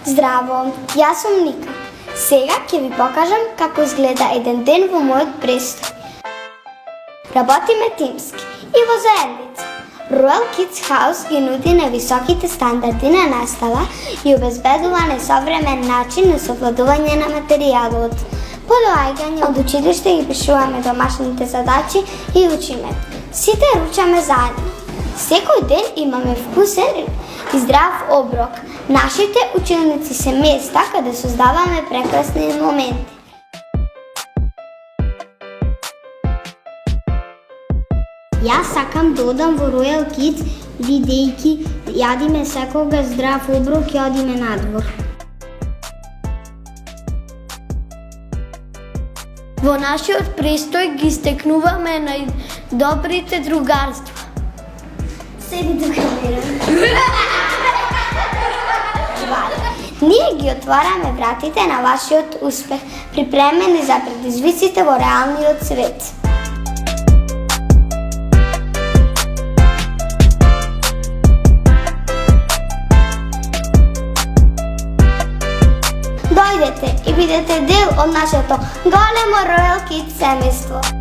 Здраво, јас сум Ника. Сега ќе ви покажам како изгледа еден ден во мојот престој. Работиме тимски и во заедница. Royal Kids House ги нуди невисоките стандарди на настава и обезбедува несовремен начин на совладување на материјалот. По доаѓање од училиште ги пишуваме домашните задачи и учиме. Сите ручаме заедно. Секој ден имаме вкусен и здрав оброк. Нашите училници се места каде создаваме прекрасни моменти. Јас сакам да одам во Royal Kids, бидејќи јадиме секогаш здрав оброк и одиме надвор. Во нашиот престој ги стекнуваме најдобрите другарства. Седи тука, Ние ги отвараме вратите на вашиот успех, припремени за предизвиците во реалниот свет. Дојдете и бидете дел од нашето големо Royal Kids семејство.